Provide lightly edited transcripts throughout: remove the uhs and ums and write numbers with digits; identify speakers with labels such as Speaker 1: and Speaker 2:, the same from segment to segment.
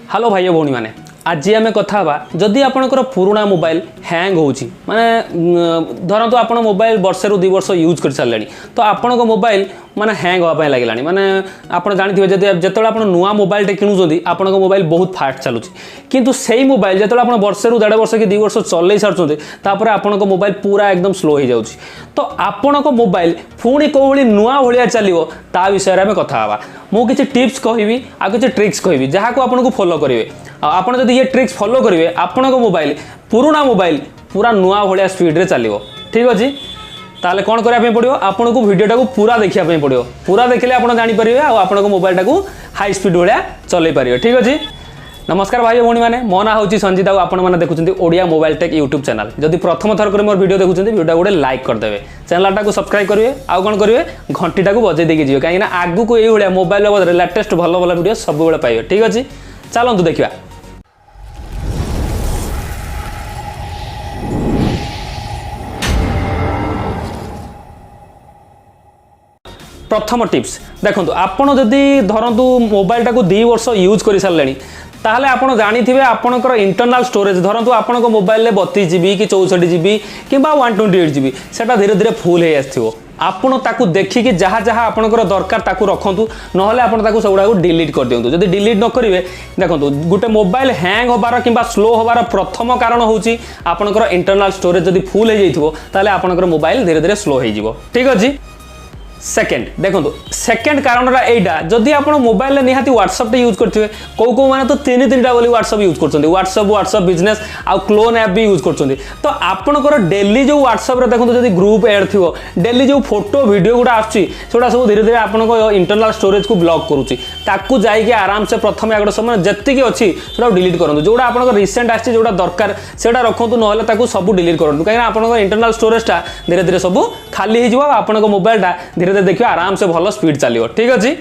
Speaker 1: Hello भाई भौणी मैंने आज आम कथा जदि आपंकर पुराणा मोबाइल हैंग होची माने धरतु आप मोबाइल वर्षे रु 2 वर्ष यूज कर सारे तो आपण मोबाइल माने हैंग होगा लगे माने आप जानते हैं जो आप नुआ मोबाइल टे किणुंट आपण मोबाइल बहुत फास्ट चलुची किंतु सेही मोबाइल जो आप वर्षे रु 1.5 वर्ष कि 2 वर्ष चल सारी आपण मोबाइल पूरा एकदम स्लो हो जाऊँगी तो आपण मोबाइल पुणी कौली नुआ भाया चलो ता विषय में कथा मुझे टिप्स कहि आ कि ट्रिक्स कहि जहाँ को आपको फॉलो करेंगे आपड़ जब ये ट्रिक्स फॉलो करेंगे आपण मोबाइल पुराणा मोबाइल पूरा नुआ भाया स्पीड रे चलो ठीक अच्छे ताले कौन करने पड़ो आपन को वीडियोटा को पूरा देखापी पड़ो पूरा देखले आप जानीपर आपन मोबाइलटा को हाई स्पीड भाया चल पारे ठीक अच्छे। नमस्कार भाई भौणी मैंने मो ना हूँ संजीत आपने देखुं Odia mobile tech YouTube channel जदि प्रथम थर मोर वीडियो देखुं वीडियो गोटे लाइक करदे चैनलटा को सब्सक्राइब करेंगे आउ कौन करेंगे घंटीटा को बजे देकी जी कहीं आगू को ये मोबाइल बाबद लेटेस्ट भल भल वीडियो सब पाइबे ठीक अच्छे चलतु देखा। प्रथम टिप्स देखो आपड़ जदि धरतु मोबाइलटा को 2 वर्ष यूज कर सारे ताहले आपण जानिथिबे आपणकर इंटरनल स्टोरेज धरतु आपणको मोबाइल 32 जीबी कि 64 जीबी कि 128 जीबी सेटा धीरे धीरे फुल हो आसथिबो आपण ताकू देखिकी जहाँ जहाँ आपणकर दरकार ताकू रखंतु नहले आपण ताकू सबुडा को डिलीट कर दियंतु जदि डिलीट न करिवे देखंतु गुटे मोबाइल हैंग होबार किंबा स्लो होबार प्रथम कारण होउची आपणकर इंटरनल स्टोरेज जदि फुल हो जाइथिबो ताहले आपणकर मोबाइल धीरे धीरे स्लो हो जिवो ठीक अछि। सेकेंड देखो सेकेंड कारण एटा जदि आप मोबाइल निहाती व्हाट्सएप यूज करते कौ मैंने तो 3-3टा बोली व्हाट्सएप यूज कर व्हाट्सएप बिजनेस आउ क्लोन ऐप भी यूज कर तो आपंकर डेली जो व्हाट्सएप देखो जब ग्रुप एड थी डेली जो फोटो वीडियो गुड़ा आसुँगा सब धीरे धीरे आप इंटरनल स्टोरेज को ब्लॉक करुच्ची जाइए आराम से प्रथम आगे समय जी अच्छी डिलीट करूँ जोड़ा आप रिसेंट आसी जो दरकार से रखु ना सब डिलीट करूँ कहीं आप इंटरनल स्टोरेजटा धीरे धीरे सब खाली हो मोबाइलटा धीरे देखिए आराम से भल स्पीड चलो ठीक अच्छे।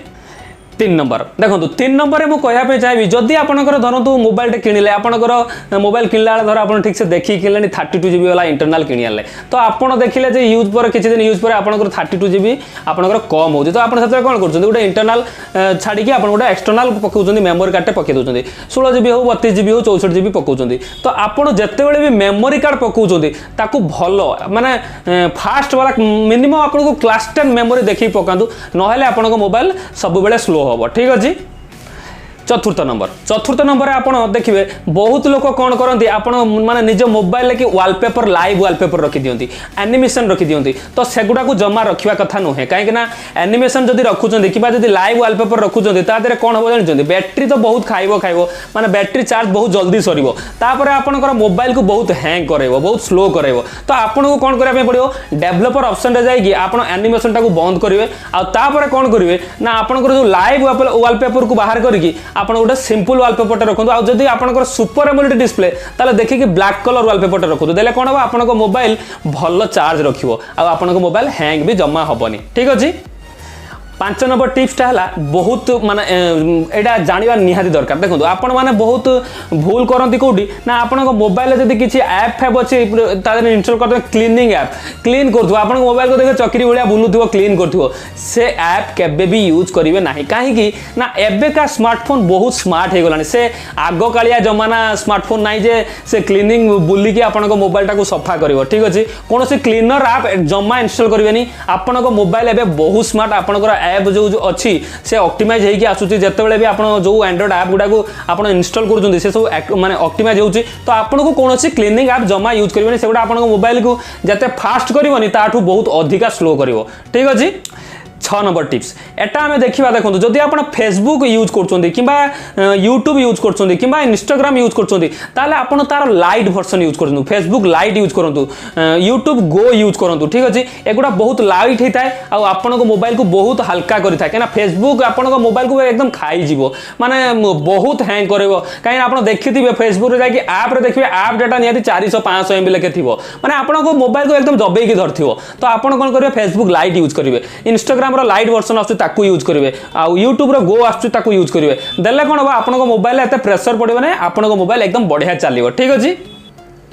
Speaker 1: 3 नंबर देखो 3 नंबर में मुझे चाहिए जदि आपंकर धरतु मोबाइल किणिले आपंकर मोबाइल किणला बेले धर आप ठीक से देखिए किणले 32 जीबी वाला इंटरनल किणी आने तो आपड़ देखिले जे यूज पर किसी दिन यूज पर आपंकर 32 जीबी आपंकर कम हो तो आप कौन कर गोटे इंटरनल छाड़ी आप गोटे एक्सटर्नाल पकाउं मेमोरी कार्ड पकई दूसरी 16 जीबी हो 32 जीबी हो 64 जीबी पकाउं तो आपड़ जिते भी मेमोरी कार्ड पकाउं भल माने फास्ट वाला मिनिमम आपको क्लास 10 मेमोरी देखिए पकातु ना आप मोबाइल सब स्लो हम ठीक अच्छे। चतुर्थ नंबर आप देखिए बहुत लोग कौन करती आपण माने निज मोबाइल कि वालपेपर लाइव वालपेपर रखी दियंती एनिमेशन रखी दियंती तो सेगुड़ा को जमा रखा कथा नुहे कहीं एनिमेशन जदि रखुंट कि जब लाइव वालपेपर रखुंट तादे कौन हम जानते बैटेरी तो बहुत खाइब माने बैटेरी चार्ज बहुत जल्दी सर आपंकर मोबाइल को बहुत हैंग कर बहुत स्लो कर तो आपन को कौन करने पड़ो डेभलपर ऑप्शन रे जाइए आप एनिमेशन टाक बंद करेंगे आउे कौन करेंगे ना आपंकर जो लाइव वालपेपर को बाहर करके आप गोटे सिंपल वालपेपर रखुद आदि आप सुपर एमोलेड डिस्प्ले ताले देखिए ब्लैक कलर वालपेपर रखुद देले कौन हम आपन मोबाइल भल चार्ज रखिबो आपन मोबाइल हैंग भी जमा हेनी ठीक अच्छे। 5 नंबर टिप्सटा है बहुत माने एटा जानिबा निहाती दरकार देखो आपण माने बहुत भूल करती कौटी ना आपण मोबाइल जब किसी ऐप फैप अच्छे इनस्टॉल कर क्लीनिंग ऐप क्लीन कर आप मोबाइल को देखे चक्री भाया बुलूव क्लीन कर से ऐप केबे भी यूज करेंगे ना कहीं ना एबेका स्मार्टफोन बहुत स्मार्ट हो गलानी से आग कालिया जमाना स्मार्टफोन नाई जे से क्लीनिंग बुलिकी आपण मोबाइलटा को सफा कर ठीक अच्छे कौन से क्लीनर ऐप जमा इनस्टॉल करेंगे आपण मोबाइल एवं बहुत स्मार्ट आपंकर ऐप जो अच्छी से ऑप्टिमाइज होगी आसूची जितेबाला भी आप जो एंड्रॉइड ऐप गुड़ा को आप इंस्टॉल कर सब माने ऑप्टिमाइज होची तो आपन को कौन क्लीनिंग ऐप जमा यूज करेंगे से आप मोबाइल को जिते फास्ट करनी ताठू बहुत अधिका स्लो कर ठीक अच्छे। 6 नंबर टिप्स एटा आम देखा देखो जदि आप फेसबुक यूज कर यूट्यूब यूज कर इंस्टाग्राम यूज कर तार लाइट वर्सन यूज करूँ फेसबुक लाइट यूज करूँ यूट्यूब गो यूज करूँ ठीक अच्छे एगुड़ा बहुत लाइट होता है आपन मोबाइल को बहुत हल्का करें कहीं फेसबुक आप मोबाइल को एकदम खाईज माने बहुत हैंग कर कहीं आप देखिए फेसबुक जाकि आप्रे देखिए आप डाटा निहाती 400-500 MB लेखे थी मैंने आपको मोबाइल को एकदम दबेकी धर तो आप कौन करेंगे फेसबुक लाइट यूज करेंगे इंस्टाग्राम लाइट वर्सन आसू यूज करेंगे आउ यूट्यूब गो आसू यूज करेंगे देले कौन हम आपन मोबाइल एत प्रेसर पड़े ना आपन मोबाइल एकदम बढ़िया चलो ठीक अच्छे।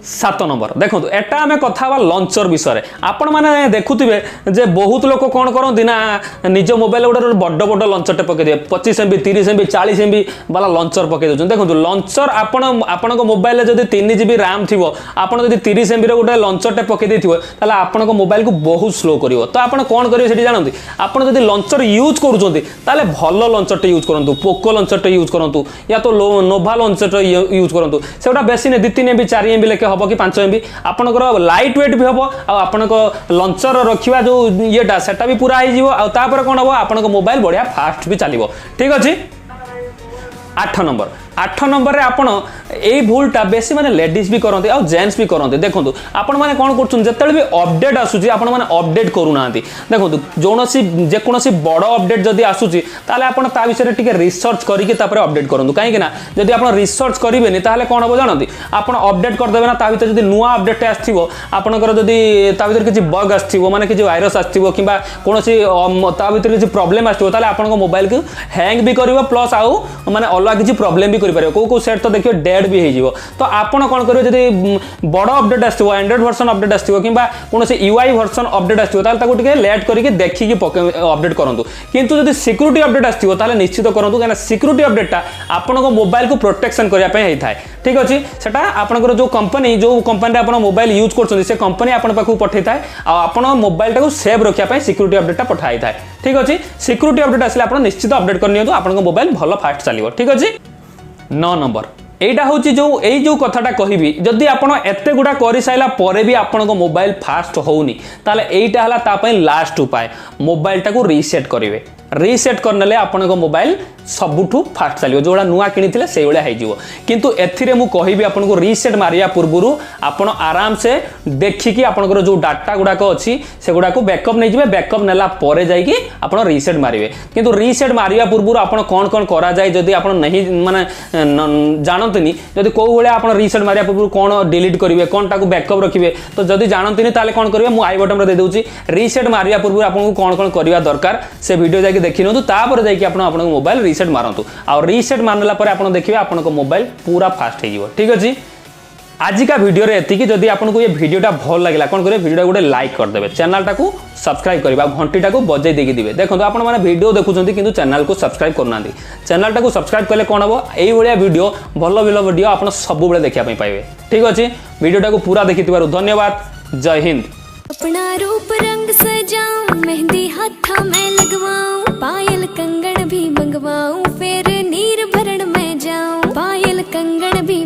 Speaker 1: सात नंबर देखो एटा आम कथा लंचर विषय आपण मैंने देखुवे जे बहुत लोक कौन करती ना निज मोबाइल गोटे बड़ बड़ लंचरटे पकईदे 25 MB 30 MB 40 MB वाला लंचर पकई दूसरे देखो लंचर आपण मोबाइल जब 3 GB रैम थी आपड़ जब 30 MB गोटे लंचरटे पकई ताले आपण मोबाइल को बहुत स्लो कर तो आप कौन करेंगे से जानते आप जब लंचर यूज करें भल लंचरटे यूज करूँ पोको लंचरटे यूज करूँ या तो नोभा लंचरटे यूज करूँ से बेसी नहीं 2-3 MB 4 MB लेके हम कि 5 MB आपंकर लाइट वेट भी हम आपण लंचर रखा जो येटा सेटा भी पूरा होपर कौन हम आप मोबाइल बढ़िया फास्ट भी चलो ठीक अच्छे 8 नंबर रे आपण यही भूलटा बेसी माने लेडीज भी करते आ जेंट्स भी करते देखो आपण मैंने कौन कर जिते भी अपडेट आसूसी आपण मैंने अपडेट करूना देखो जो जेकोसी बड़ अपडेट जदि आसूसी ताले आपण ता विषय टिके रिसर्च करके अपडेट करूँ कहीं जदि आप रिसर्च करेंगे ताले कौन हम जानते आप अपडेट करदे ना ता भीतर जदि नुआ अपडेट आसो आपंकर जदि ता भीतर किसी बग आसो माने किसी वायरस आसो कि कौन ता भीतर किसी प्रोब्लेम आसो ताले आपण मोबाइल को हैंग भी कर प्लस आउ माने अलग किसी प्रोब्लेम भी को सेट तो देखिए डेड भी हो तो आपड़ कौन करेंगे जब बड़ अपडेट आसो एंड्रॉइड वर्सन अपडेट आसो कि कौन यूआई वर्सन अपडेट आसो लेट करके देखिए अपडेट करूँ किंतु जब सिक्यूरीटी अपडेट आसो निश्चित करूँ कहीं सिक्यूरीटी अपडेटा आपण मोबाइल को प्रोटेक्शन करने होता है ठीक अच्छे सेटा आपंकर जो कंपनी आप मोबाइल यूज कर कंपनी आपण पाखक पठे थाए आप मोबाइल टाक सेव रखापी सिक्यूरीटी अपडेटा पठाई थाए ठीक अच्छे सिक्यूरीटी अपडेट आसले आप निश्चित अपडेट करनी आप मोबाइल भल फास्ट चलो ठीक अच्छे 9 नंबर एटा हूँ जो कथाटा कहबी जदि आपड़ एत गुड़ा कर सारा पर भी आपण मोबाइल फास्ट होनी ताले एटा हला तापई लास्ट उपाय मोबाइल टाको रीसेट करेंगे रीसेट करने आपण मोबाइल सबुठू फास्ट चलो जोड़ा नुआ किनी से भाया किंतु एथिरे मु कहबी आपको रीसेट मारिया पूर्व आपण आराम से देखिकी आपंकर जो डाटा गुड़ाक अच्छी से गुड़ाक बैकअप नहीं जाए बैकअप नेला परे जाइकी आपण रीसेट मारिवे किंतु रीसेट मारिया पूर्व आपण कौन कौन करा जाए जदि आपण नहीं माने जानतनी जदि को भाया आप रीसेट मारिया पूर्व कौन डिलीट करेंगे कौन टाक बैकअप रखिए तो जदि जानतनी ताले कौन करेंगे मु आई बटन दे दूची रीसेट मारिया पूर्व आपको कौन कौन करवा दरकार से वीडियो जाके देखि नियंतु तापर जाइए आप मोबाइल रीसेट मारंतु आ रीसेट मारला पर आप देखिए आपन मोबाइल पूरा फास्ट हो ठीक अच्छे आज का वीडियो रे एतिकी जदि आपको ये वीडियोटा भल लगे कौन करेंगे वीडियो गोटे लाइक करदे चैनल टाक सब्सक्राइब करवा घंटी टाक बजाई देकी दिवे देखो आप वीडियो देखुं कि चैनल को सब्सक्राइब करना चैनल टाक सब्सक्राइब कले कौन हम यही वीडियो भल भल वीडियो आप सब देखा पाइबे ठीक अच्छे वीडियोटा को पूरा देखि धन्यवाद जय हिंद।
Speaker 2: अपना रूप रंग सजाऊं मेहंदी हाथा में लगवाऊं पायल कंगन भी मंगवाऊं फिर नीर भरण में जाऊं पायल कंगन भी